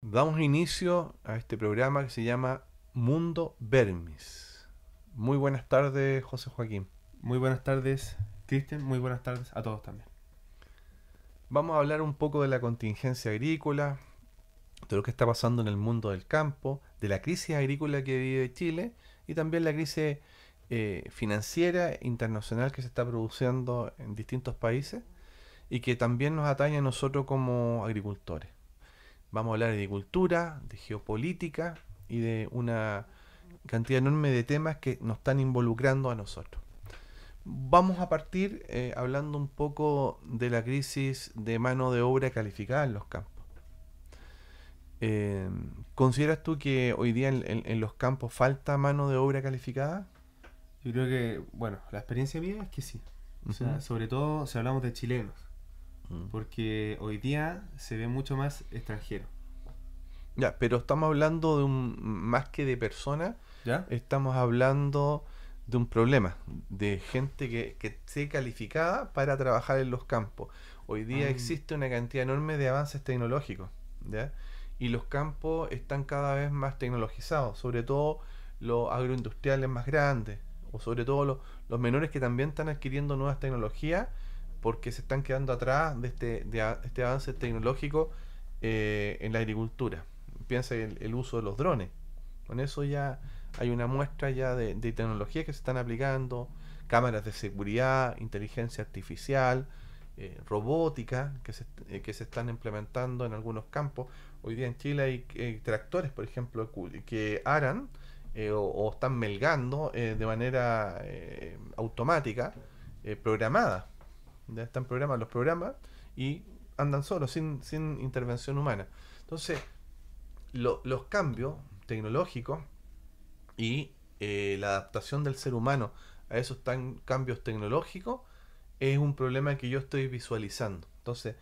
Damos inicio a este programa que se llama Mundo Vermis. Muy buenas tardes, José Joaquín. Muy buenas tardes, Cristian. Muy buenas tardes a todos también. Vamos a hablar un poco de la contingencia agrícola, de lo que está pasando en el mundo del campo, de la crisis agrícola que vive Chile y también la crisis financiera internacional que se está produciendo en distintos países y que también nos atañe a nosotros como agricultores. Vamos a hablar de agricultura, de geopolítica y de una cantidad enorme de temas que nos están involucrando a nosotros. Vamos a partir hablando un poco de la crisis de mano de obra calificada en los campos. Eh, ¿Consideras tú que hoy día en los campos falta mano de obra calificada? Yo creo que, bueno, la experiencia mía es que sí. O sea, Ujú. sobre todo si hablamos de chilenos, Mm. porque hoy día se ve mucho más extranjero. Ya, pero estamos hablando de un más que de personas, ¿Ya? estamos hablando de un problema, de gente que esté calificada para trabajar en los campos. Hoy día Ah, existe una cantidad enorme de avances tecnológicos, ¿ya? Y los campos están cada vez más tecnologizados, sobre todo los agroindustriales más grandes, o sobre todo los menores que también están adquiriendo nuevas tecnologías porque se están quedando atrás este avance tecnológico en la agricultura. Piensa en el uso de los drones. Con eso ya hay una muestra ya de tecnologías que se están aplicando, cámaras de seguridad, inteligencia artificial, robótica que se están implementando en algunos campos. Hoy día en Chile hay tractores, por ejemplo, que aran o están melgando de manera automática, programada. Ya están programados los programas y andan solos, sin intervención humana. Entonces, los cambios tecnológicos y la adaptación del ser humano a esos cambios tecnológicos es un problema que yo estoy visualizando. Entonces,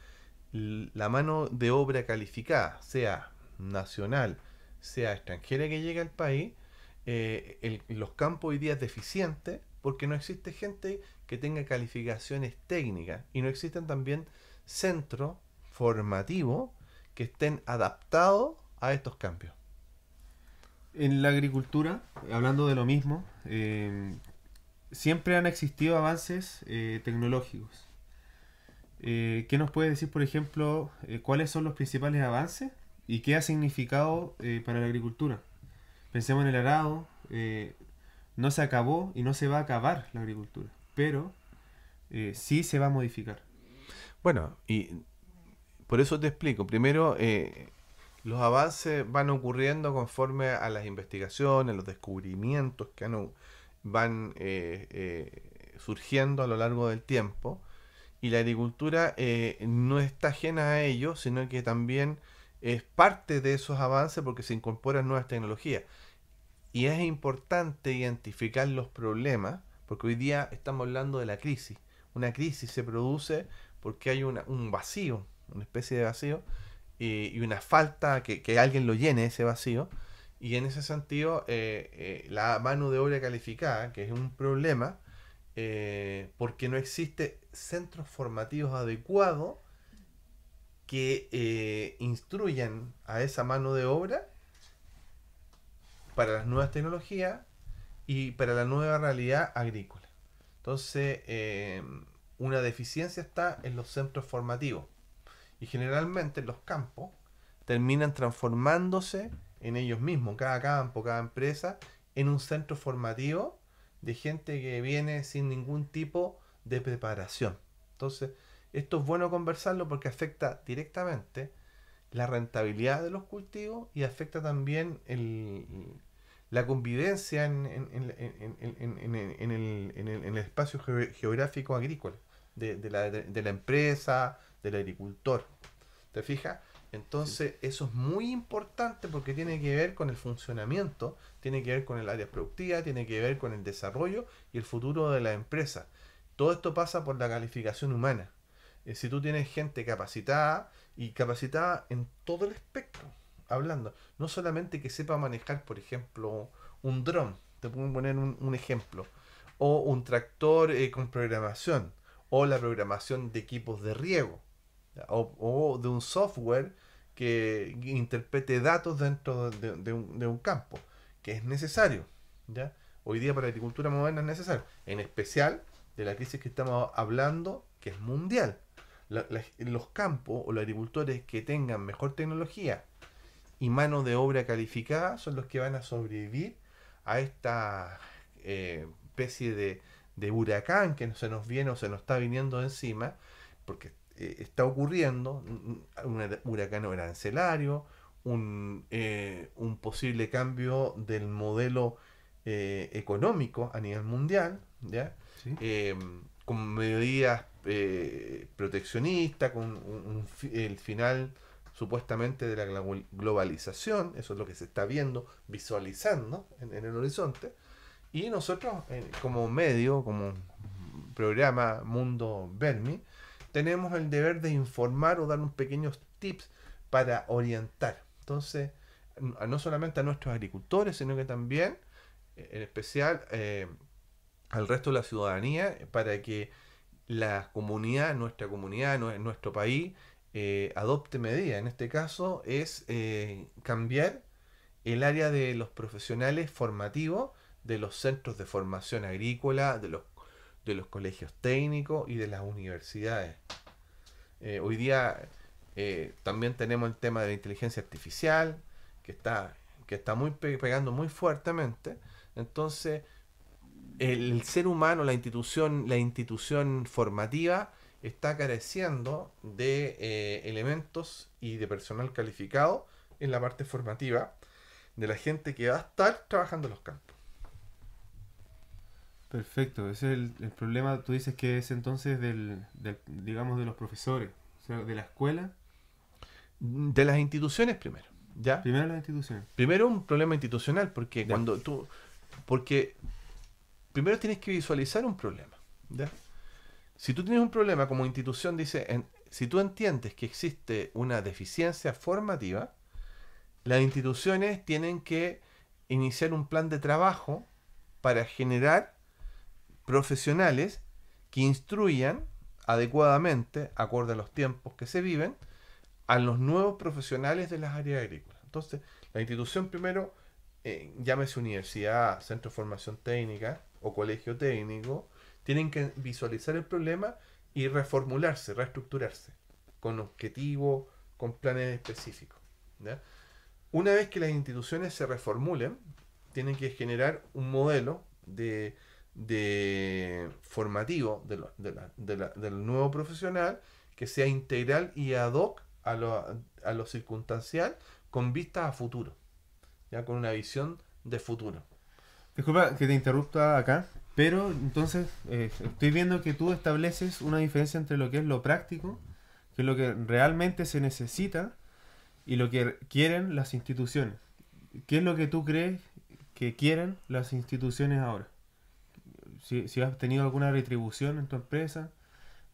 la mano de obra calificada, sea nacional, sea extranjera que llegue al país, los campos hoy día es deficiente porque no existe gente que tenga calificaciones técnicas y no existen también centros formativos que estén adaptados a estos cambios. en la agricultura, hablando de lo mismo, siempre han existido avances tecnológicos. ¿Qué nos puede decir, por ejemplo, cuáles son los principales avances y qué ha significado para la agricultura? Pensemos en el arado. No se acabó y no se va a acabar la agricultura, pero sí se va a modificar. Bueno, y por eso te explico. Primero, los avances van ocurriendo conforme a las investigaciones, los descubrimientos que van surgiendo a lo largo del tiempo. Y la agricultura no está ajena a ello, sino que también es parte de esos avances porque se incorporan nuevas tecnologías. Y es importante identificar los problemas, porque hoy día estamos hablando de la crisis. Una crisis se produce porque hay un vacío, una especie de vacío, y una falta que alguien lo llene ese vacío. Y en ese sentido, la mano de obra calificada, que es un problema, porque no existe centros formativos adecuados que instruyan a esa mano de obra para las nuevas tecnologías y para la nueva realidad agrícola. Entonces, una deficiencia está en los centros formativos y generalmente los campos terminan transformándose en ellos mismos, cada campo, cada empresa, en un centro formativo de gente que viene sin ningún tipo de preparación. Entonces, esto es bueno conversarlo porque afecta directamente la rentabilidad de los cultivos y afecta también la convivencia en el espacio geográfico agrícola de la empresa, del agricultor. ¿Te fijas? Sí. Entonces, eso es muy importante porque tiene que ver con el funcionamiento, tiene que ver con el área productiva, tiene que ver con el desarrollo y el futuro de la empresa. Todo esto pasa por la calificación humana. Si tú tienes gente capacitada y capacitada en todo el espectro, hablando, no solamente que sepa manejar, por ejemplo, un dron, te puedo poner un ejemplo, o un tractor con programación, o la programación de equipos de riego, o de un software que interprete datos dentro de un campo, que es necesario, ¿ya? Hoy día para la agricultura moderna es necesario, en especial de la crisis que estamos hablando, que es mundial. Los campos o los agricultores que tengan mejor tecnología y mano de obra calificada son los que van a sobrevivir a esta especie de huracán que se nos viene o se nos está viniendo encima, porque está ocurriendo un huracán arancelario, un posible cambio del modelo económico a nivel mundial, ¿ya? ¿Sí? Con medidas proteccionistas, con el final supuestamente de la globalización, eso es lo que se está viendo, visualizando en el horizonte, y nosotros como medio, como programa Mundo Vermi, tenemos el deber de informar o dar unos pequeños tips para orientar. Entonces, no solamente a nuestros agricultores, sino que también, en especial, al resto de la ciudadanía, para que la comunidad, nuestra comunidad, nuestro país, adopte medidas. En este caso es cambiar el área de los profesionales formativos, de los centros de formación agrícola, de los colegios técnicos y de las universidades. Hoy día también tenemos el tema de la inteligencia artificial, que está pegando muy fuertemente. Entonces, el ser humano, la institución formativa, está careciendo de elementos y de personal calificado en la parte formativa de la gente que va a estar trabajando en los campos. Perfecto, ese es el problema. Tú dices que es entonces digamos, de los profesores, o sea, de la escuela. De las instituciones primero, ¿ya? Primero las instituciones. Primero un problema institucional, porque Ya. porque primero tienes que visualizar un problema, ¿ya? Si tú tienes un problema como institución, si tú entiendes que existe una deficiencia formativa, las instituciones tienen que iniciar un plan de trabajo para generar profesionales que instruyan adecuadamente, acorde a los tiempos que se viven, a los nuevos profesionales de las áreas agrícolas. Entonces, la institución primero, llámese universidad, centro de formación técnica o colegio técnico, tienen que visualizar el problema y reformularse, reestructurarse, con objetivos, con planes específicos, ¿ya? Una vez que las instituciones se reformulen, tienen que generar un modelo de formativo del nuevo profesional que sea integral y ad hoc a lo circunstancial con vista a futuro, ya con una visión de futuro. Disculpa que te interrumpa acá, pero entonces estoy viendo que tú estableces una diferencia entre lo que es lo práctico, que es lo que realmente se necesita, y lo que quieren las instituciones. ¿Qué es lo que tú crees que quieren las instituciones ahora? Si has tenido alguna retribución en tu empresa,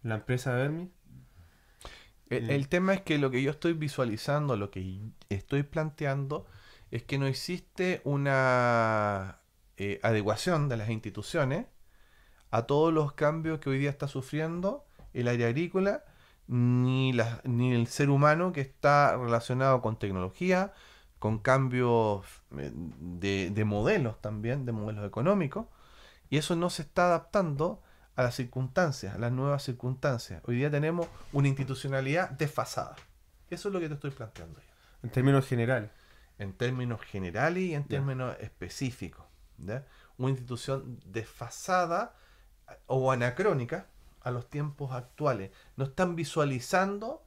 en la empresa Vermi. El tema es que lo que yo estoy visualizando, lo que estoy planteando, es que no existe una adecuación de las instituciones a todos los cambios que hoy día está sufriendo el área agrícola, ni el ser humano que está relacionado con tecnología, con cambios de modelos también, de modelos económicos, y eso no se está adaptando a las circunstancias, a las nuevas circunstancias. Hoy día tenemos una institucionalidad desfasada. Eso es lo que te estoy planteando yo. En términos generales. En términos generales y en términos específicos, ¿ya? Una institución desfasada o anacrónica a los tiempos actuales. No están visualizando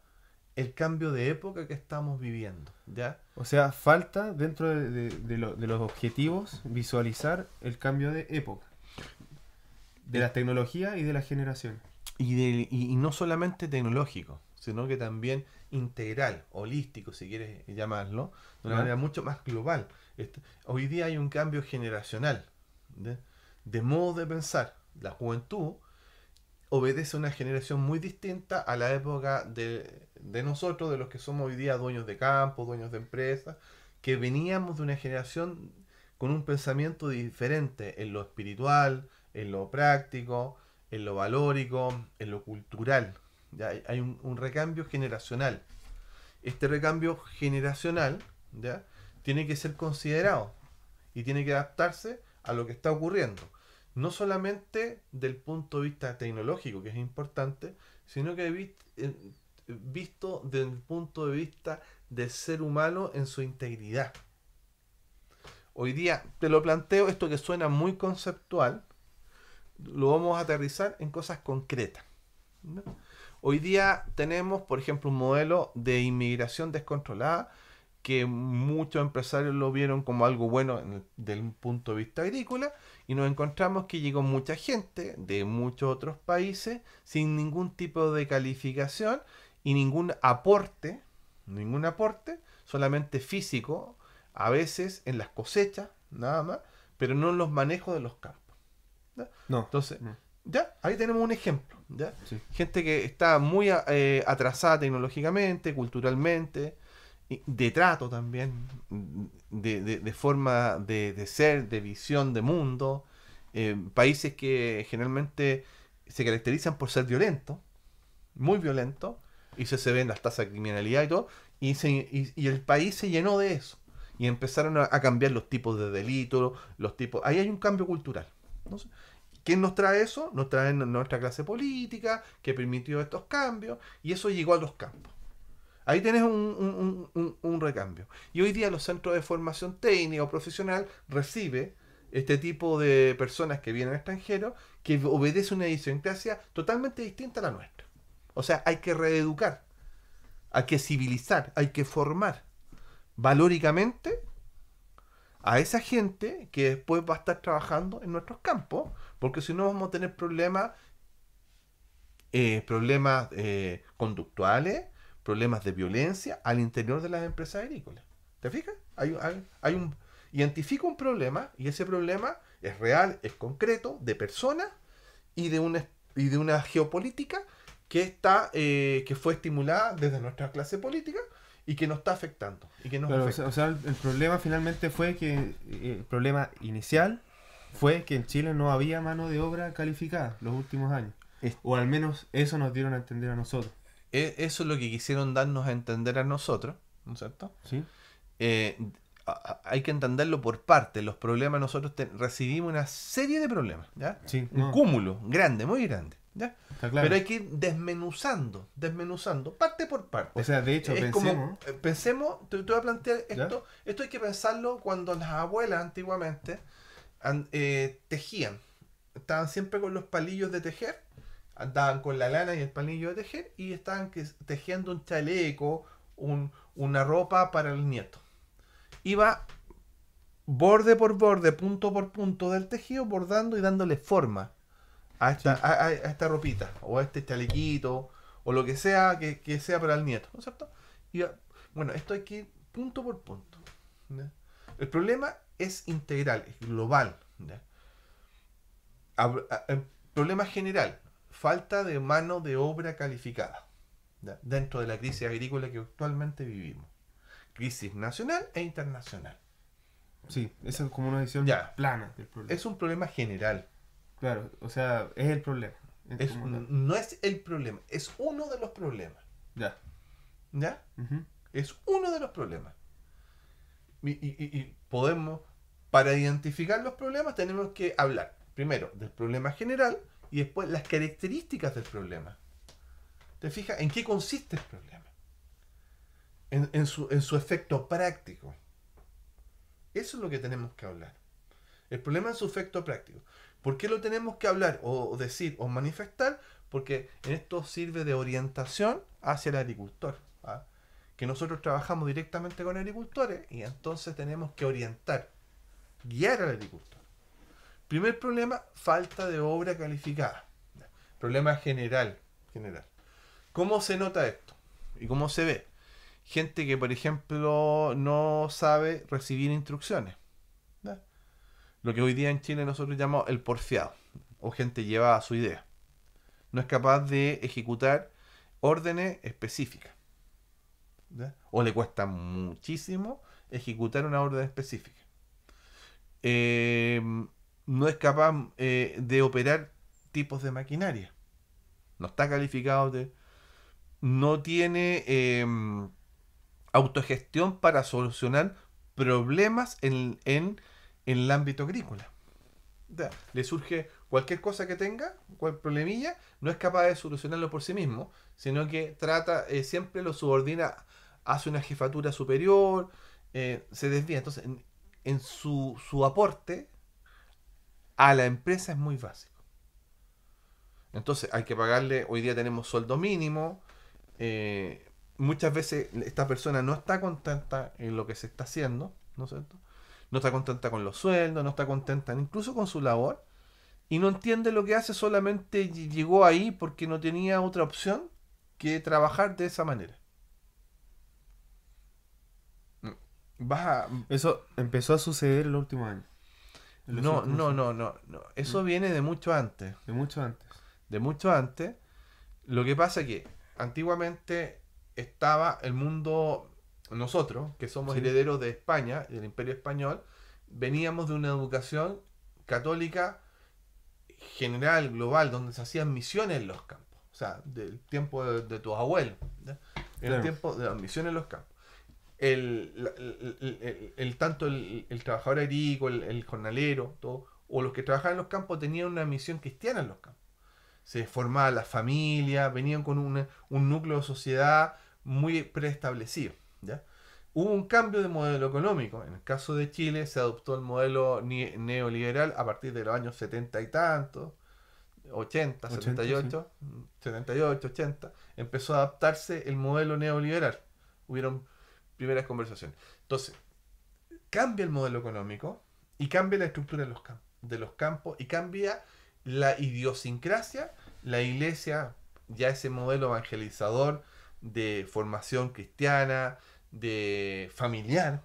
el cambio de época que estamos viviendo, ¿ya? O sea, falta dentro de los objetivos visualizar el cambio de época, de las tecnologías y de las generaciones. Y no solamente tecnológico, sino que también integral, holístico, si quieres llamarlo, de una manera mucho más global. Hoy día hay un cambio generacional, de modo de pensar. La juventud obedece a una generación muy distinta a la época de nosotros, de los que somos hoy día dueños de campo, dueños de empresas, que veníamos de una generación con un pensamiento diferente en lo espiritual, en lo práctico, en lo valórico, en lo cultural. Ya hay un recambio generacional. este recambio generacional, ¿ya? Tiene que ser considerado y tiene que adaptarse a lo que está ocurriendo. No solamente del punto de vista tecnológico, que es importante, sino que visto desde el punto de vista del ser humano en su integridad. Hoy día te lo planteo, esto que suena muy conceptual, lo vamos a aterrizar en cosas concretas, ¿no? Hoy día tenemos, por ejemplo, un modelo de inmigración descontrolada que muchos empresarios lo vieron como algo bueno desde un punto de vista agrícola, y nos encontramos que llegó mucha gente de muchos otros países sin ningún tipo de calificación y ningún aporte, solamente físico, a veces en las cosechas, nada más, pero no en los manejos de los campos, ¿ya? No. Entonces, No. ya, ahí tenemos un ejemplo, ¿ya? Sí. Gente que está muy atrasada tecnológicamente, y de trato también, de forma de ser, de visión de mundo, países que generalmente se caracterizan por ser violentos, muy violentos, y se ven las tasas de criminalidad y todo, y el país se llenó de eso, y empezaron a cambiar los tipos de delitos, los tipos, ahí hay un cambio cultural, ¿no? ¿Quién nos trae eso? Nos trae nuestra clase política, que permitió estos cambios, y eso llegó a los campos. Ahí tenés un recambio. Y hoy día los centros de formación técnica o profesional recibe este tipo de personas que vienen extranjeros, que obedece una idiosincrasia totalmente distinta a la nuestra. O sea, hay que reeducar, hay que civilizar, hay que formar valóricamente a esa gente que después va a estar trabajando en nuestros campos, porque si no vamos a tener problemas conductuales, problemas de violencia al interior de las empresas agrícolas. ¿Te fijas? Identifica un problema, y ese problema es real, es concreto, de personas y de una geopolítica que fue estimulada desde nuestra clase política y que nos está afectando y que nos Claro, afecta. o sea, el problema finalmente fue que el problema inicial fue que en Chile no había mano de obra calificada los últimos años. O al menos eso nos dieron a entender a nosotros. Eso es lo que quisieron darnos a entender a nosotros, ¿no es cierto? ¿Sí? Eh, Hay que entenderlo por partes. Los problemas, nosotros recibimos una serie de problemas, ¿ya? Sí, Un no, cúmulo grande, muy grande, ¿ya? está claro. Pero hay que ir desmenuzando, parte por parte. O sea, de hecho, Es como, pensemos, te voy a plantear ¿Ya? esto hay que pensarlo cuando las abuelas antiguamente tejían. Estaban siempre con los palillos de tejer, andaban con la lana y el palillo de tejer, y estaban tejiendo un chaleco, una ropa para el nieto. Iba borde por borde, punto por punto del tejido, bordando y dándole forma a esta ropita, o a este chalequito, o lo que sea que sea para el nieto, ¿no es cierto? Y bueno, esto hay que ir punto por punto, ¿ya? El problema es integral, es global, ¿ya? El problema general, falta de mano de obra calificada, ¿ya? Dentro de la crisis agrícola que actualmente vivimos. Crisis nacional e internacional. Sí, esa es como una visión Ya. plana del problema. Es un problema general. Claro, o sea, es el problema. No es el problema, es uno de los problemas. Ya. ¿Ya? Ujú. Es uno de los problemas. Y podemos, para identificar los problemas, tenemos que hablar primero del problema general y después las características del problema. ¿Te fijas en qué consiste el problema? En su efecto práctico. Eso es lo que tenemos que hablar. El problema es su efecto práctico. ¿Por qué lo tenemos que hablar o decir o manifestar? Porque en esto sirve de orientación hacia el agricultor, ¿ah? Que nosotros trabajamos directamente con agricultores y entonces tenemos que orientar, guiar al agricultor. Primer problema, falta de obra calificada. Problema general. ¿Cómo se nota esto? ¿Y cómo se ve? Gente que, por ejemplo, no sabe recibir instrucciones, ¿ya? Lo que hoy día en Chile nosotros llamamos el porfiado, o gente llevada a su idea. No es capaz de ejecutar órdenes específicas, ¿ya? O le cuesta muchísimo ejecutar una orden específica. No es capaz de operar tipos de maquinaria. No está calificado no tiene autogestión para solucionar problemas en el ámbito agrícola. O sea, le surge cualquier cosa que tenga, cualquier problemilla, no es capaz de solucionarlo por sí mismo, sino que trata, siempre lo subordina, hace una jefatura superior, se desvía. Entonces, en su aporte a la empresa es muy básico. Entonces, hay que pagarle, hoy día tenemos sueldo mínimo, muchas veces esta persona no está contenta en lo que se está haciendo, ¿no es cierto? No está contenta con los sueldos, no está contenta incluso con su labor, y no entiende lo que hace, solamente llegó ahí porque no tenía otra opción que trabajar de esa manera. Vas a... Eso empezó a suceder en los últimos años. En los No, últimos no, años. no, no, no. Eso viene de mucho antes. De mucho antes. De mucho antes. Lo que pasa es que antiguamente estaba el mundo, nosotros, que somos Sí. herederos de España, del Imperio Español, veníamos de una educación católica general, global, donde se hacían misiones en los campos. O sea, del tiempo de tus abuelos. ¿Ya? En el Claro. tiempo de las misiones en los campos. Tanto el trabajador agrícola, el jornalero, todo, o los que trabajaban en los campos tenían una misión cristiana en los campos. Se formaba la familia, venían con un núcleo de sociedad muy preestablecido. ¿Ya? Hubo un cambio de modelo económico. En el caso de Chile se adoptó el modelo neoliberal a partir de los años 70 y tantos, 80, 80, 78, 78, 80. Empezó a adaptarse el modelo neoliberal. Hubieron primeras conversaciones. Entonces, cambia el modelo económico y cambia la estructura de los campos y cambia la idiosincrasia. La iglesia, ya ese modelo evangelizador de formación cristiana, de familiar,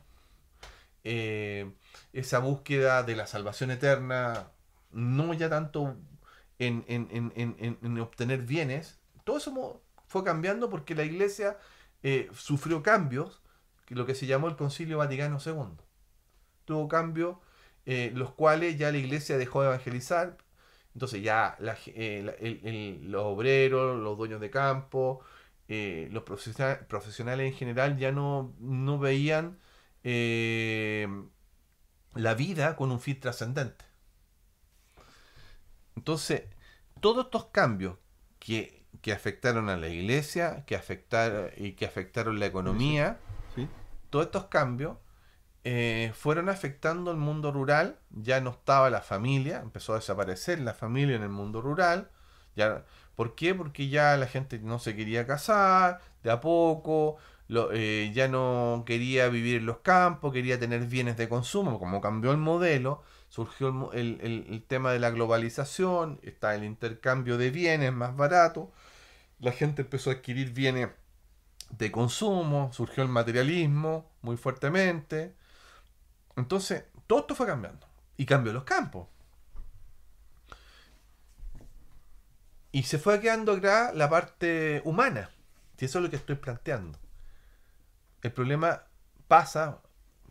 esa búsqueda de la salvación eterna, no ya tanto en obtener bienes, todo eso fue cambiando porque la iglesia sufrió cambios, lo que se llamó el Concilio Vaticano II. Tuvo cambios, los cuales ya la iglesia dejó de evangelizar. Entonces ya los obreros, los dueños de campo, los profesionales en general ya no veían la vida con un fin trascendente. Entonces, todos estos cambios que afectaron a la iglesia, que afectaron la economía, ¿Sí? todos estos cambios fueron afectando el mundo rural. Ya no estaba la familia, empezó a desaparecer la familia en el mundo rural. Ya, ¿por qué? Porque ya la gente no se quería casar, de a poco, ya no quería vivir en los campos, quería tener bienes de consumo. Como cambió el modelo, surgió el tema de la globalización, está el intercambio de bienes más barato, la gente empezó a adquirir bienes de consumo, surgió el materialismo muy fuertemente. Entonces, todo esto fue cambiando. Y cambió los campos. Y se fue quedando acá la parte humana. Y eso es lo que estoy planteando. El problema pasa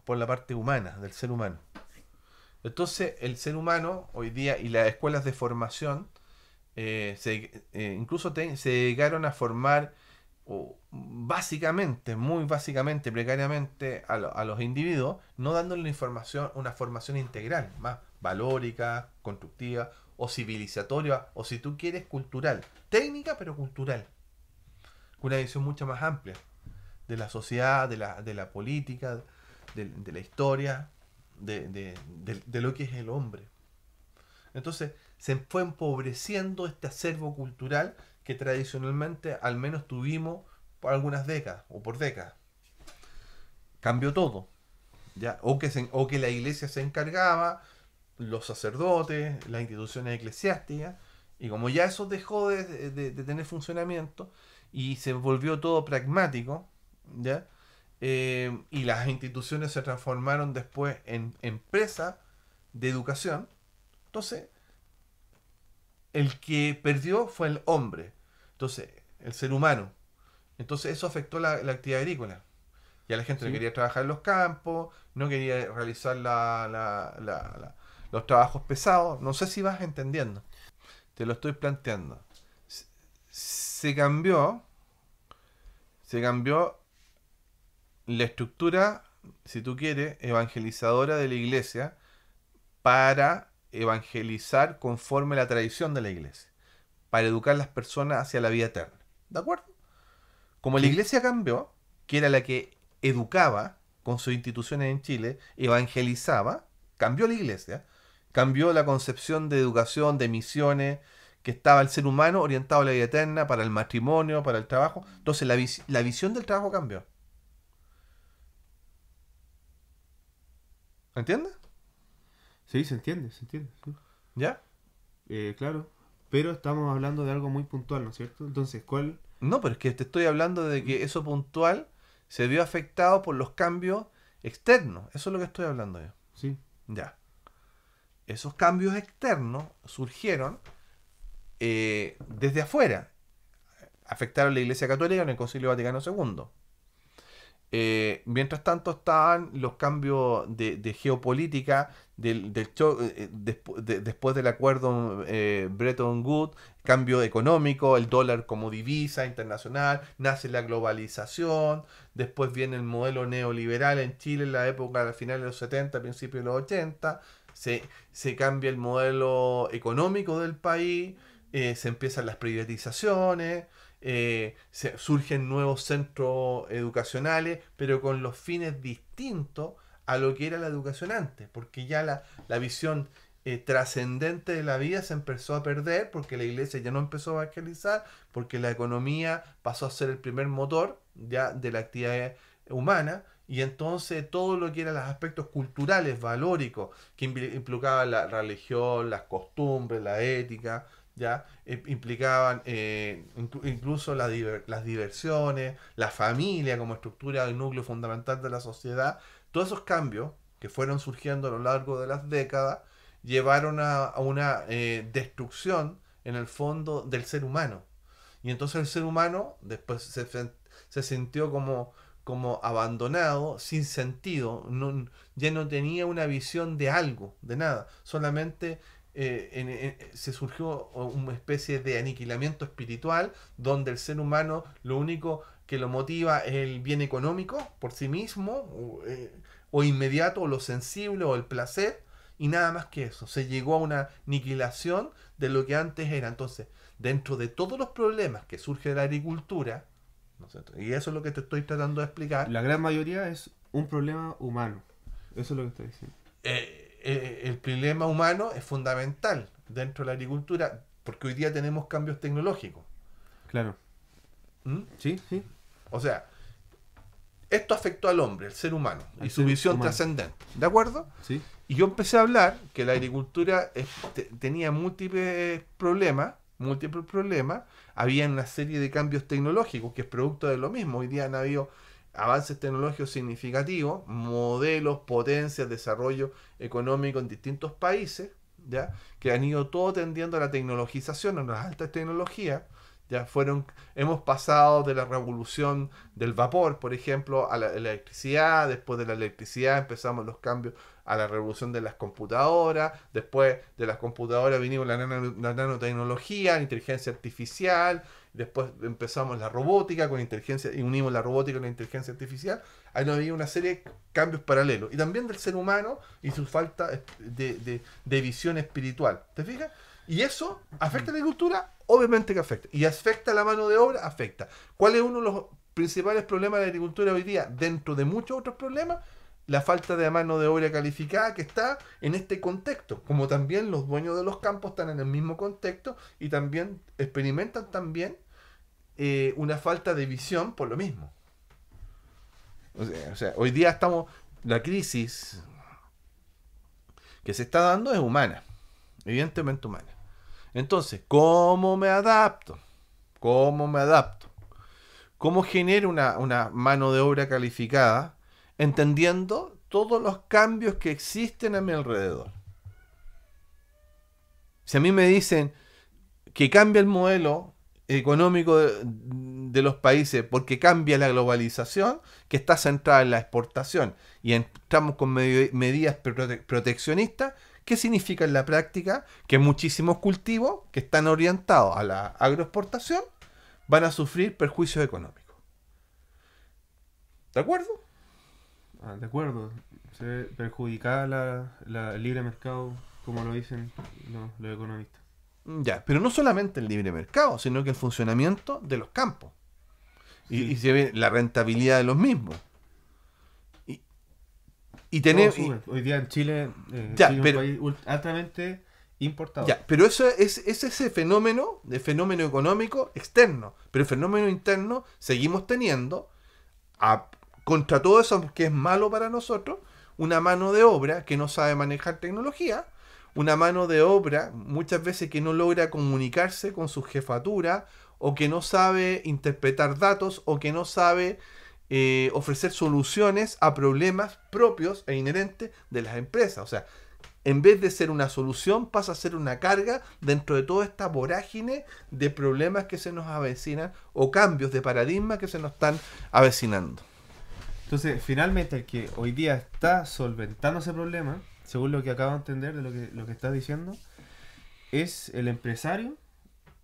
por la parte humana, del ser humano. Entonces, el ser humano, hoy día, y las escuelas de formación, incluso se dedicaron a formar básicamente, muy básicamente, precariamente a los individuos, no dándole una formación integral, más valórica, constructiva o civilizatoria, o si tú quieres cultural, técnica pero cultural, con una visión mucho más amplia de la sociedad, de la política, de la historia, de lo que es el hombre. Entonces se fue empobreciendo este acervo cultural que tradicionalmente al menos tuvimos por algunas décadas o por décadas. Cambió todo, ¿ya? O que la iglesia se encargaba, los sacerdotes, las instituciones eclesiásticas, y como ya eso dejó de tener funcionamiento y se volvió todo pragmático, ¿ya? Y las instituciones se transformaron después en empresas de educación. Entonces, el que perdió fue el hombre. Entonces, el ser humano. Entonces, eso afectó la actividad agrícola. Ya la gente no Sí. quería trabajar en los campos, no quería realizar los trabajos pesados. No sé si vas entendiendo. Te lo estoy planteando. Se cambió la estructura, si tú quieres, evangelizadora de la iglesia para evangelizar conforme a la tradición de la iglesia, para educar a las personas hacia la vida eterna. ¿De acuerdo? Como la Sí. iglesia cambió, que era la que educaba con sus instituciones en Chile, evangelizaba, cambió la iglesia, cambió la concepción de educación, de misiones, que estaba el ser humano orientado a la vida eterna, para el matrimonio, para el trabajo. Entonces la visión del trabajo cambió. ¿Entiendes? Sí, se entiende, se entiende. Sí. ¿Ya? Claro, pero estamos hablando de algo muy puntual, ¿no es cierto? Entonces, ¿cuál? No, pero es que te estoy hablando de que eso puntual se vio afectado por los cambios externos. Eso es lo que estoy hablando yo. Sí, Ya. Esos cambios externos surgieron desde afuera. Afectaron a la Iglesia Católica en el Concilio Vaticano II. Mientras tanto estaban los cambios de geopolítica después del acuerdo Bretton Woods, cambio económico, el dólar como divisa internacional, nace la globalización, después viene el modelo neoliberal en Chile en la época al final de los 70, principios de los 80, se cambia el modelo económico del país, se empiezan las privatizaciones, surgen nuevos centros educacionales, pero con los fines distintos a lo que era la educación antes, porque ya la visión trascendente de la vida se empezó a perder, porque la iglesia ya no empezó a evangelizar, porque la economía pasó a ser el primer motor ya de la actividad humana, y entonces todo lo que eran los aspectos culturales, valóricos, que implicaba la religión, las costumbres, la ética, ya implicaban incluso las diversiones, la familia como estructura del núcleo fundamental de la sociedad. Todos esos cambios que fueron surgiendo a lo largo de las décadas llevaron a una destrucción en el fondo del ser humano. Y entonces el ser humano después se sintió como abandonado, sin sentido, ya no tenía una visión de algo, de nada, solamente se surgió una especie de aniquilamiento espiritual donde el ser humano lo único que lo motiva es el bien económico por sí mismo o inmediato o lo sensible o el placer y nada más que eso. Se llegó a una aniquilación de lo que antes era. Entonces, dentro de todos los problemas que surge de la agricultura, ¿no es cierto? Y eso es lo que te estoy tratando de explicar. la gran mayoría es un problema humano. Eso es lo que estoy diciendo. El problema humano es fundamental dentro de la agricultura porque hoy día tenemos cambios tecnológicos. Claro. ¿Mm? Sí, sí. O sea, esto afectó al hombre, el ser humano, Al y su ser visión humano. trascendente. ¿De acuerdo? Sí. Y yo empecé a hablar que la agricultura tenía múltiples problemas, había una serie de cambios tecnológicos que es producto de lo mismo. Hoy día han habido avances tecnológicos significativos, modelos, potencias, desarrollo económico en distintos países, ¿ya? Que han ido todo tendiendo a la tecnologización, a las altas tecnologías. Hemos pasado de la revolución del vapor, por ejemplo, a la electricidad. Después de la electricidad empezamos los cambios a la revolución de las computadoras. Después de las computadoras vinimos la nanotecnología, la inteligencia artificial. Después empezamos la robótica con inteligencia y unimos la robótica con la inteligencia artificial. Ahí había una serie de cambios paralelos. Y también del ser humano y su falta de visión espiritual. ¿Te fijas? Y eso afecta a la agricultura, obviamente que afecta. Y afecta a la mano de obra, afecta. ¿Cuál es uno de los principales problemas de la agricultura hoy día? Dentro de muchos otros problemas, la falta de mano de obra calificada que está en este contexto. Como también los dueños de los campos están en el mismo contexto y también experimentan también una falta de visión por lo mismo. O sea, hoy día la crisis que se está dando es humana, evidentemente humana. Entonces, ¿cómo me adapto? ¿Cómo genero una mano de obra calificada entendiendo todos los cambios que existen a mi alrededor? Si a mí me dicen que cambia el modelo económico de los países porque cambia la globalización, que está centrada en la exportación, y entramos con medidas proteccionistas, ¿qué significa en la práctica? Que muchísimos cultivos que están orientados a la agroexportación van a sufrir perjuicios económicos. ¿De acuerdo? de acuerdo. Se ve perjudicada el libre mercado, como lo dicen los economistas. Ya, pero no solamente el libre mercado, sino que el funcionamiento de los campos. Y Sí. se ve la rentabilidad de los mismos. Y, y Todo tener, sube. Hoy día en Chile, ya, Chile es un pero, país altamente importador. ya, pero eso es ese fenómeno, de fenómeno económico externo. Pero el fenómeno interno seguimos teniendo, contra todo eso que es malo para nosotros, una mano de obra que no sabe manejar tecnología, una mano de obra muchas veces que no logra comunicarse con su jefatura, o que no sabe interpretar datos, o que no sabe ofrecer soluciones a problemas propios e inherentes de las empresas. O sea, en vez de ser una solución, pasa a ser una carga dentro de toda esta vorágine de problemas que se nos avecinan o cambios de paradigma que se nos están avecinando. Entonces, finalmente, el que hoy día está solventando ese problema, según lo que acabo de entender de lo que estás diciendo, es el empresario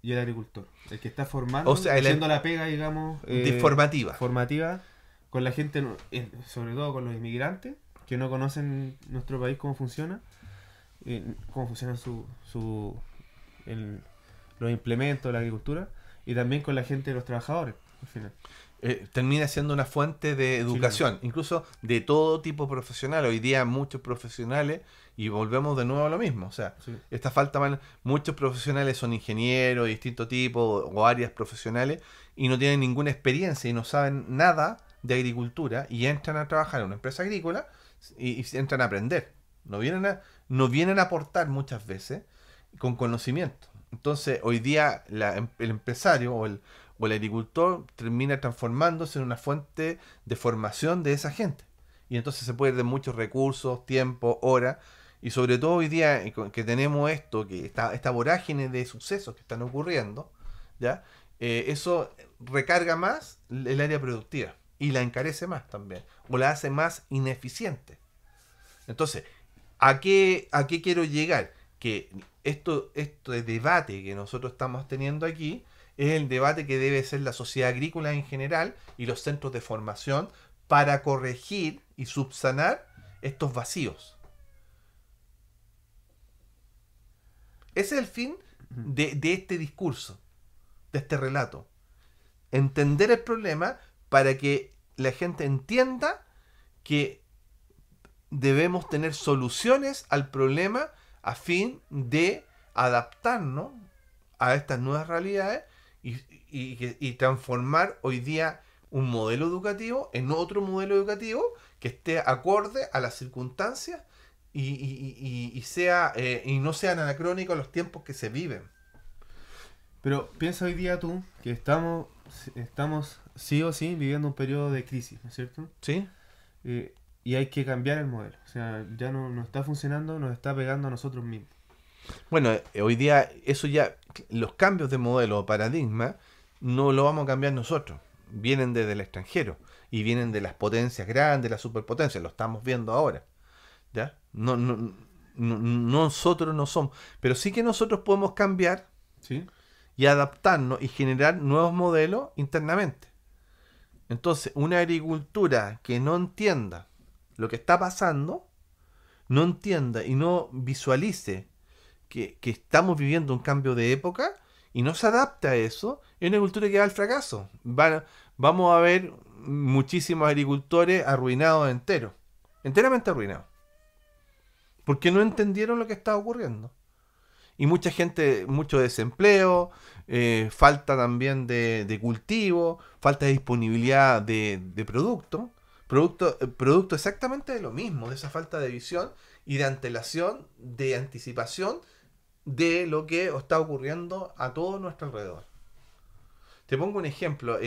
y el agricultor. El que está formando, O sea, haciendo la pega, digamos, formativa con la gente, sobre todo con los inmigrantes, que no conocen nuestro país, cómo funciona los implementos de la agricultura, y también con la gente de los trabajadores, al final. Termina siendo una fuente de educación, Chileno. incluso de todo tipo profesional. Hoy día muchos profesionales, y volvemos de nuevo a lo mismo, o sea, Sí. esta falta, muchos profesionales son ingenieros de distinto tipo o áreas profesionales y no tienen ninguna experiencia y no saben nada de agricultura y entran a trabajar en una empresa agrícola y entran a aprender. No vienen a aportar muchas veces con conocimiento. Entonces, hoy día el empresario o el agricultor termina transformándose en una fuente de formación de esa gente. Y entonces se pierden muchos recursos, tiempo, horas. Y sobre todo hoy día que tenemos esta vorágine de sucesos que están ocurriendo, ¿ya? Eso recarga más el área productiva y la encarece más también, o la hace más ineficiente. Entonces, ¿a qué quiero llegar? Que este debate que nosotros estamos teniendo aquí es el debate que debe ser la sociedad agrícola en general y los centros de formación para corregir y subsanar estos vacíos. Ese es el fin de este discurso, de este relato. Entender el problema para que la gente entienda que debemos tener soluciones al problema a fin de adaptarnos a estas nuevas realidades y transformar hoy día un modelo educativo en otro modelo educativo que esté acorde a las circunstancias y no sean anacrónicos los tiempos que se viven. Pero piensa hoy día tú que estamos sí o sí viviendo un periodo de crisis, ¿no es cierto? ¿Sí? Y hay que cambiar el modelo. O sea, ya no está funcionando, nos está pegando a nosotros mismos. Bueno, hoy día los cambios de modelo o paradigma no lo vamos a cambiar nosotros. Vienen desde el extranjero y vienen de las potencias grandes, las superpotencias, lo estamos viendo ahora. ¿Ya? No, nosotros no somos, pero sí que nosotros podemos cambiar, ¿Sí? y adaptarnos y generar nuevos modelos internamente. Entonces, una agricultura que no entienda lo que está pasando, no entienda y no visualice que estamos viviendo un cambio de época y no se adapta a eso, es una agricultura que va al fracaso. Vamos a ver muchísimos agricultores arruinados enteramente arruinados, porque no entendieron lo que estaba ocurriendo. Y mucha gente, mucho desempleo, falta también de cultivo, falta de disponibilidad de producto exactamente de lo mismo, de esa falta de visión y de antelación, de anticipación de lo que está ocurriendo a todo nuestro alrededor. Te pongo un ejemplo.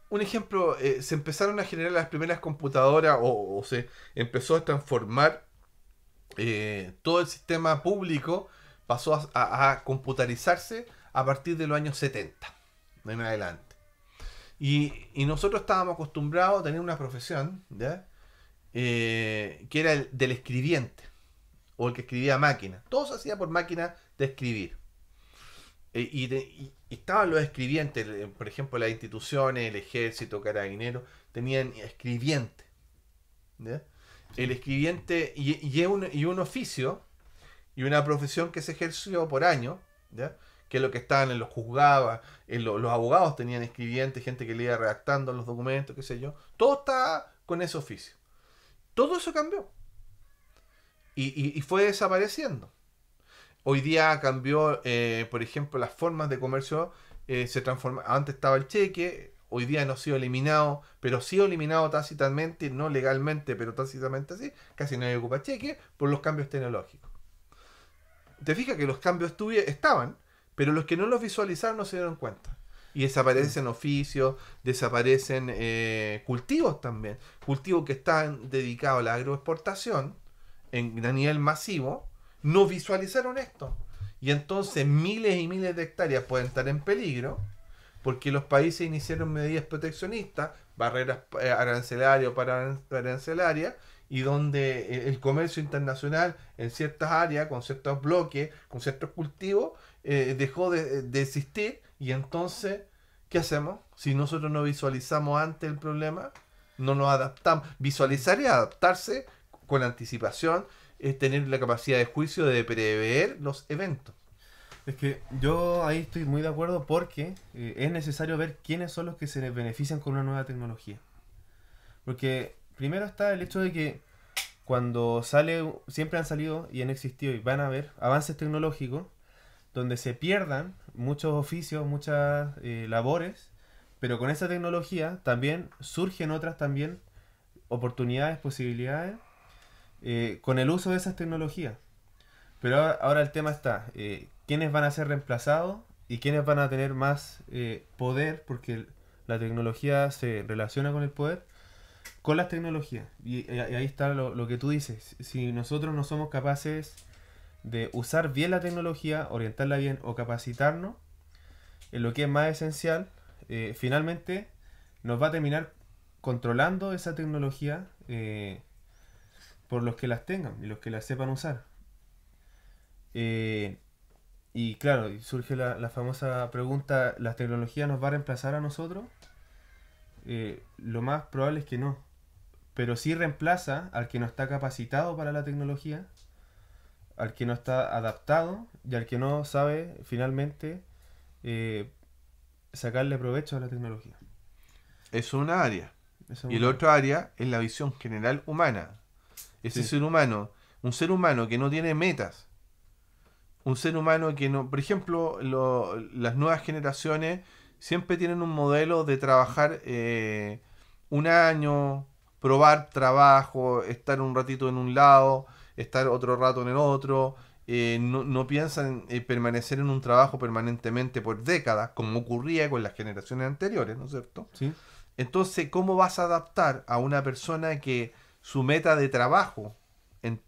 Se empezaron a generar las primeras computadoras o se empezó a transformar todo el sistema público, pasó a computarizarse a partir de los años 70 en adelante. Y nosotros estábamos acostumbrados a tener una profesión, ¿ya? Que era el del escribiente o el que escribía a máquina. Todo se hacía por máquina de escribir. Y estaban los escribientes, por ejemplo, las instituciones, el ejército, carabineros, tenían escribiente. ¿Ya? El escribiente y un oficio y una profesión que se ejerció por años, ¿ya? Que es lo que estaban en los juzgados, los abogados tenían escribientes, gente que le iba redactando los documentos, qué sé yo. Todo estaba con ese oficio. Todo eso cambió. Y fue desapareciendo. Hoy día cambió, por ejemplo, las formas de comercio se transforma. Antes estaba el cheque, hoy día no ha sido eliminado, pero ha sido eliminado tácitamente, no legalmente, pero tácitamente sí. Casi nadie ocupa cheque por los cambios tecnológicos. Te fijas que los cambios estaban, pero los que no los visualizaron no se dieron cuenta. Y desaparecen oficios, desaparecen cultivos también. Cultivos que están dedicados a la agroexportación a nivel masivo, no visualizaron esto. Y entonces miles y miles de hectáreas pueden estar en peligro porque los países iniciaron medidas proteccionistas, barreras arancelarias o arancelaria, y donde el comercio internacional en ciertas áreas, con ciertos bloques, con ciertos cultivos, dejó de existir. Y entonces, ¿qué hacemos? Si nosotros no visualizamos antes el problema, no nos adaptamos. Visualizar y adaptarse con anticipación es tener la capacidad de juicio de prever los eventos. Es que yo ahí estoy muy de acuerdo porque es necesario ver quiénes son los que se benefician con una nueva tecnología. Porque primero está el hecho de que cuando siempre han salido y han existido y van a haber avances tecnológicos donde se pierdan muchos oficios, muchas labores, pero con esa tecnología también surgen otras también oportunidades, posibilidades con el uso de esas tecnologías. Pero ahora el tema está, ¿quiénes van a ser reemplazados y quiénes van a tener más poder? Porque la tecnología se relaciona con el poder, con las tecnologías. Y ahí está lo que tú dices. Si nosotros no somos capaces de usar bien la tecnología, orientarla bien o capacitarnos en lo que es más esencial, finalmente nos va a terminar controlando esa tecnología por los que las tengan y los que las sepan usar. Y claro, surge la famosa pregunta, ¿la tecnología nos va a reemplazar a nosotros? Lo más probable es que no, pero sí reemplaza al que no está capacitado para la tecnología, al que no está adaptado y al que no sabe finalmente sacarle provecho a la tecnología. Es una área. Eso Y el otro área es la visión general humana. Ese ser humano, un ser humano que no tiene metas, un ser humano que no, por ejemplo, las nuevas generaciones siempre tienen un modelo de trabajar un año, probar trabajo, estar un ratito en un lado, estar otro rato en el otro. No piensan permanecer en un trabajo permanentemente por décadas, como ocurría con las generaciones anteriores, ¿no es cierto? Sí. Entonces, ¿cómo vas a adaptar a una persona que su meta de trabajo,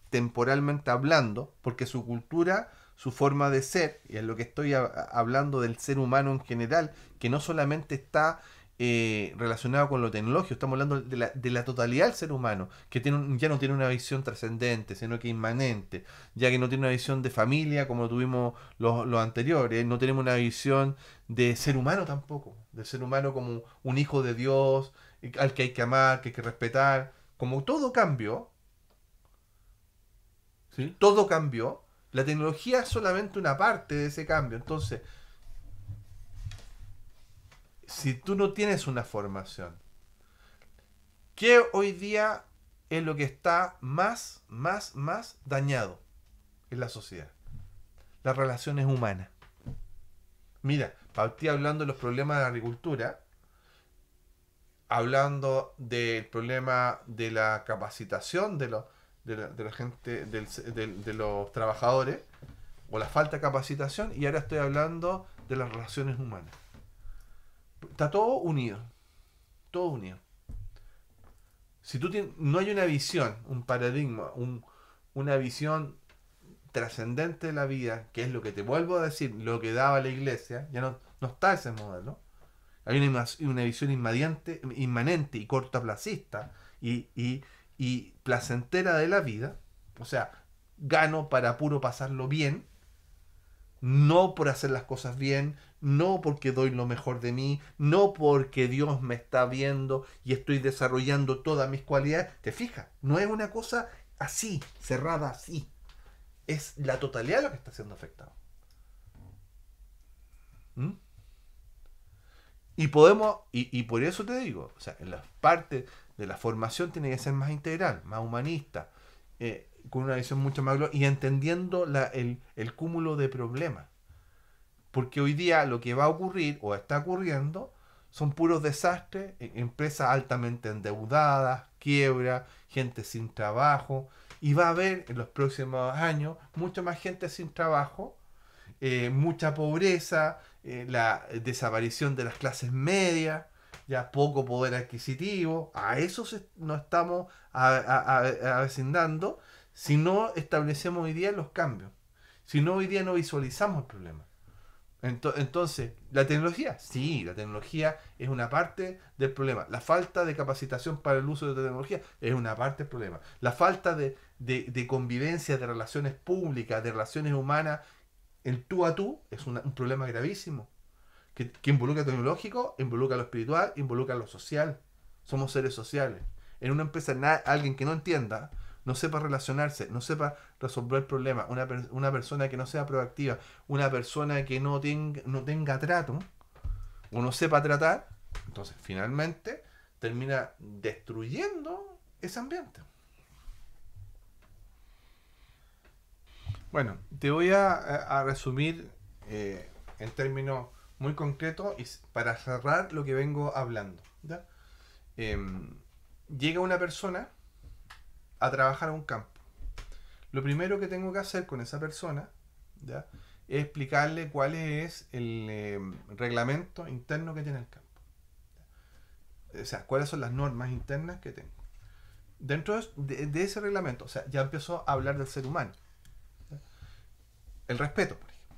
temporalmente hablando, porque su cultura, su forma de ser, y es lo que estoy hablando del ser humano en general, que no solamente está relacionado con lo tecnológico, estamos hablando de la totalidad del ser humano, que ya no tiene una visión trascendente, sino que inmanente, ya que no tiene una visión de familia como tuvimos los anteriores, no tenemos una visión de ser humano tampoco, de ser humano como un hijo de Dios, al que hay que amar, que hay que respetar. Como todo cambió, ¿Sí? todo cambió, la tecnología es solamente una parte de ese cambio. Entonces, si tú no tienes una formación, ¿qué hoy día es lo que está más dañado en la sociedad? Las relaciones humanas. Mira, partí hablando de los problemas de la agricultura, hablando del problema de la capacitación de la gente, de los trabajadores, o la falta de capacitación, y ahora estoy hablando de las relaciones humanas. Está todo unido. Todo unido. Si tú no hay una visión, un paradigma, una visión trascendente de la vida, que es lo que te vuelvo a decir, lo que daba la iglesia, ya no está ese modelo. Hay una visión inmanente y cortoplacista y placentera de la vida. O sea, gano para puro pasarlo bien. no por hacer las cosas bien, no porque doy lo mejor de mí, no porque Dios me está viendo y estoy desarrollando todas mis cualidades. ¿Te fijas? No es una cosa así, cerrada así. Es la totalidad lo que está siendo afectado. ¿Mm? Y podemos, y por eso te digo, o sea, en las partes de la formación tiene que ser más integral, más humanista, con una visión mucho más global y entendiendo el cúmulo de problemas. Porque hoy día lo que va a ocurrir o está ocurriendo son puros desastres, empresas altamente endeudadas, quiebra, gente sin trabajo, y va a haber en los próximos años mucha más gente sin trabajo, mucha pobreza, la desaparición de las clases medias, ya poco poder adquisitivo. A eso nos estamos avecindando si no establecemos hoy día los cambios. Si no, hoy día no visualizamos el problema. Entonces, ¿la tecnología? Sí, la tecnología es una parte del problema. La falta de capacitación para el uso de la tecnología es una parte del problema. La falta de convivencia, de relaciones públicas, de relaciones humanas, el tú a tú, es un problema gravísimo. Que involucra lo tecnológico, involucra lo espiritual, involucra lo social. Somos seres sociales. En una empresa, alguien que no entienda, no sepa relacionarse, no sepa resolver problemas, una persona que no sea proactiva, una persona que no tenga trato, o no sepa tratar, entonces finalmente termina destruyendo ese ambiente. Bueno, te voy a resumir en términos muy concretos y para cerrar lo que vengo hablando. ¿Ya? Llega una persona a trabajar a un campo. Lo primero que tengo que hacer con esa persona, ¿ya?, es explicarle cuál es el reglamento interno que tiene el campo. O sea, cuáles son las normas internas que tengo. Dentro de ese reglamento, o sea, ya empezó a hablar del ser humano. ¿Ya? El respeto, por ejemplo.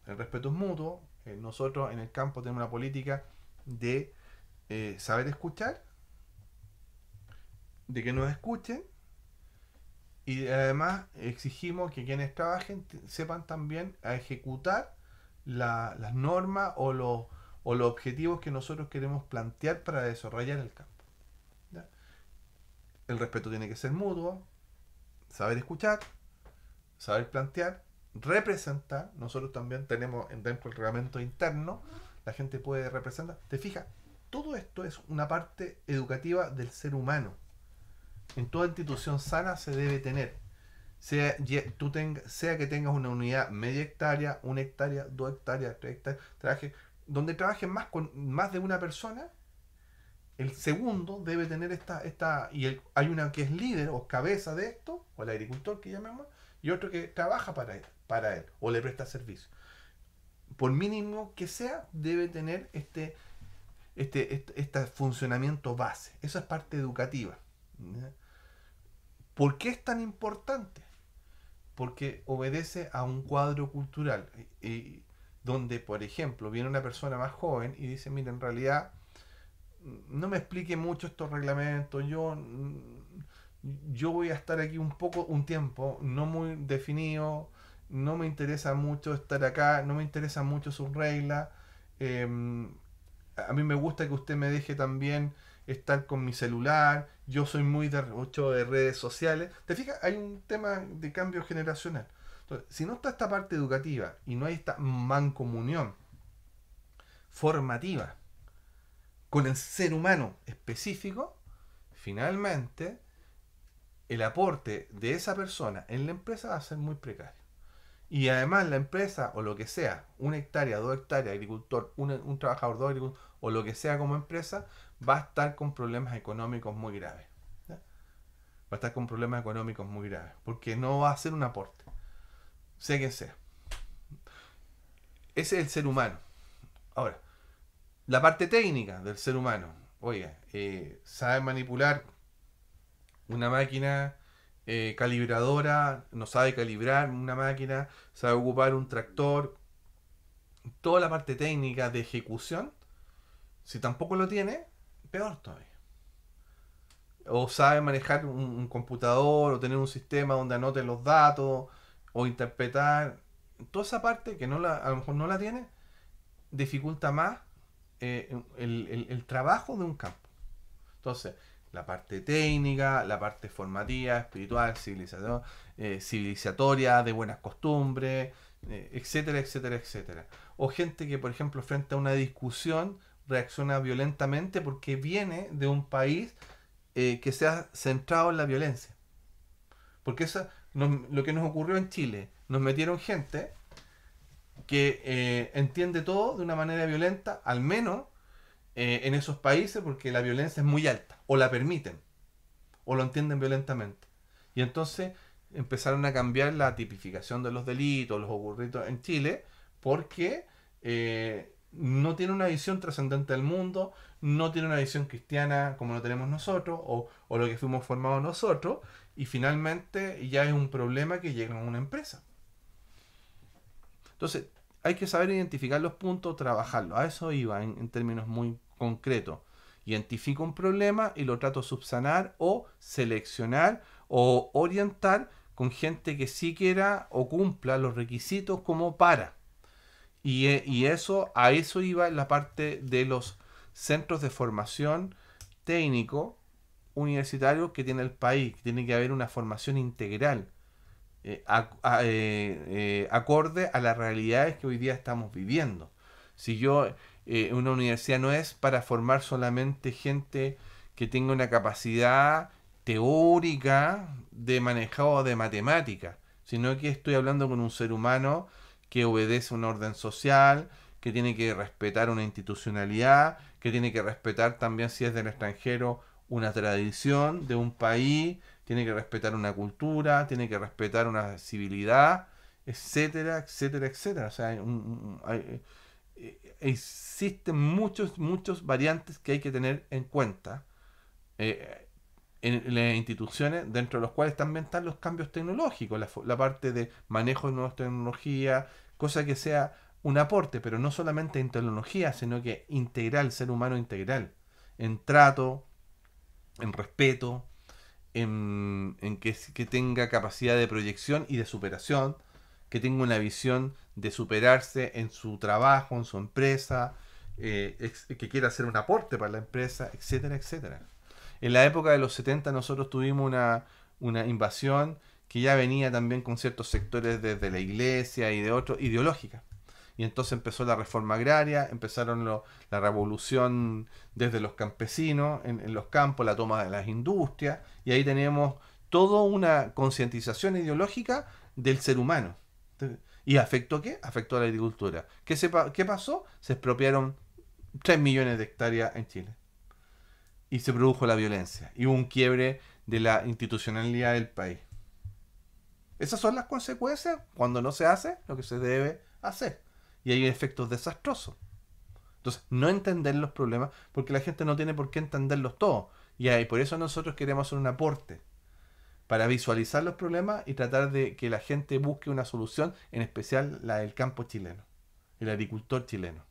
El respeto es mutuo. Nosotros en el campo tenemos una política de saber escuchar, de que nos escuchen, y además exigimos que quienes trabajen sepan también a ejecutar las normas o los objetivos que nosotros queremos plantear para desarrollar el campo. ¿Ya? El respeto tiene que ser mutuo, saber escuchar, saber plantear, representar. Nosotros también tenemos dentro del reglamento interno, la gente puede representar. ¿Te fijas? Todo esto es una parte educativa del ser humano. En toda institución sana se debe tener. Sea que tengas una unidad media hectárea, 1 hectárea, 2 hectáreas, 3 hectáreas, donde trabajen con más de una persona, el segundo debe tener hay una que es líder o cabeza de esto, o el agricultor que llamamos, y otro que trabaja para él o le presta servicio. Por mínimo que sea, debe tener este funcionamiento base. Eso es parte educativa. ¿Ya? ¿Por qué es tan importante? Porque obedece a un cuadro cultural donde, por ejemplo, viene una persona más joven y dice, mira, en realidad no me explique mucho estos reglamentos, yo voy a estar aquí un tiempo, no muy definido, no me interesa mucho estar acá, no me interesan mucho sus reglas, a mí me gusta que usted me deje también estar con mi celular, yo soy muy mucho de redes sociales. ¿Te fijas? Hay un tema de cambio generacional. Entonces, si no está esta parte educativa y no hay esta mancomunión formativa con el ser humano específico, finalmente el aporte de esa persona en la empresa va a ser muy precario. Y además la empresa, o lo que sea, 1 hectárea, 2 hectáreas, agricultor, un trabajador, 2 agricultores, o lo que sea como empresa, va a estar con problemas económicos muy graves. ¿Ya? Va a estar con problemas económicos muy graves, porque no va a hacer un aporte, sea quien sea. Ese es el ser humano. Ahora, la parte técnica del ser humano. Oiga, sabe manipular una máquina calibradora, no sabe calibrar una máquina, sabe ocupar un tractor, toda la parte técnica de ejecución, si tampoco lo tiene, peor todavía. O sabe manejar un computador o tener un sistema donde anote los datos o interpretar. toda esa parte que a lo mejor no la tiene, dificulta más el trabajo de un campo. Entonces, la parte técnica, la parte formativa, espiritual, civilizatoria, de buenas costumbres, etcétera, etcétera, etcétera. O gente que, por ejemplo, frente a una discusión reacciona violentamente porque viene de un país que se ha centrado en la violencia. Porque eso lo que nos ocurrió en Chile, nos metieron gente que entiende todo de una manera violenta, al menos en esos países, porque la violencia es muy alta, o la permiten, o lo entienden violentamente. Y entonces empezaron a cambiar la tipificación de los delitos, los ocurridos en Chile, porque no tiene una visión trascendente del mundo, no tiene una visión cristiana como lo tenemos nosotros, o lo que fuimos formados nosotros, y finalmente ya es un problema que llega a una empresa. Entonces, hay que saber identificar los puntos, trabajarlos. A eso iba en términos muy concretos. Identifico un problema y lo trato de subsanar o seleccionar o orientar con gente que sí quiera o cumpla los requisitos como para. Y eso, a eso iba en la parte de los centros de formación técnico universitario que tiene el país. Tiene que haber una formación integral acorde a las realidades que hoy día estamos viviendo. Si una universidad no es para formar solamente gente que tenga una capacidad teórica de manejado de matemática, sino que estoy hablando con un ser humano que obedece un orden social, que tiene que respetar una institucionalidad, que tiene que respetar también, si es del extranjero, una tradición de un país, tiene que respetar una cultura, tiene que respetar una civilidad, etcétera, etcétera, etcétera. O sea, existen muchos variantes que hay que tener en cuenta en las instituciones, dentro de los cuales también están los cambios tecnológicos, la parte de manejo de nuevas tecnologías, cosa que sea un aporte, pero no solamente en tecnología, sino que integral, ser humano integral, en trato, en respeto, en que tenga capacidad de proyección y de superación, que tenga una visión de superarse en su trabajo, en su empresa, que quiera hacer un aporte para la empresa, etcétera, etcétera. En la época de los 70 nosotros tuvimos una invasión que ya venía también con ciertos sectores desde la iglesia y de otros, ideológica. Y entonces empezó la reforma agraria, empezaron la revolución desde los campesinos, en los campos, la toma de las industrias, y ahí tenemos toda una concientización ideológica del ser humano. ¿Y afectó qué? Afectó a la agricultura. ¿Qué pasó? Se expropiaron 3 millones de hectáreas en Chile. Y se produjo la violencia. Y hubo un quiebre de la institucionalidad del país. Esas son las consecuencias cuando no se hace lo que se debe hacer. Y hay efectos desastrosos. Entonces, no entender los problemas, porque la gente no tiene por qué entenderlos todos. Y por eso nosotros queremos hacer un aporte para visualizar los problemas y tratar de que la gente busque una solución, en especial la del campo chileno, el agricultor chileno.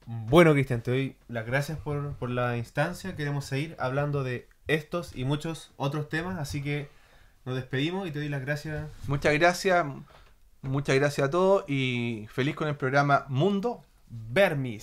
Bueno, Cristian, te doy las gracias por la instancia. Queremos seguir hablando de estos y muchos otros temas, así que nos despedimos y te doy las gracias. Muchas gracias a todos y feliz con el programa Mundo Vermis.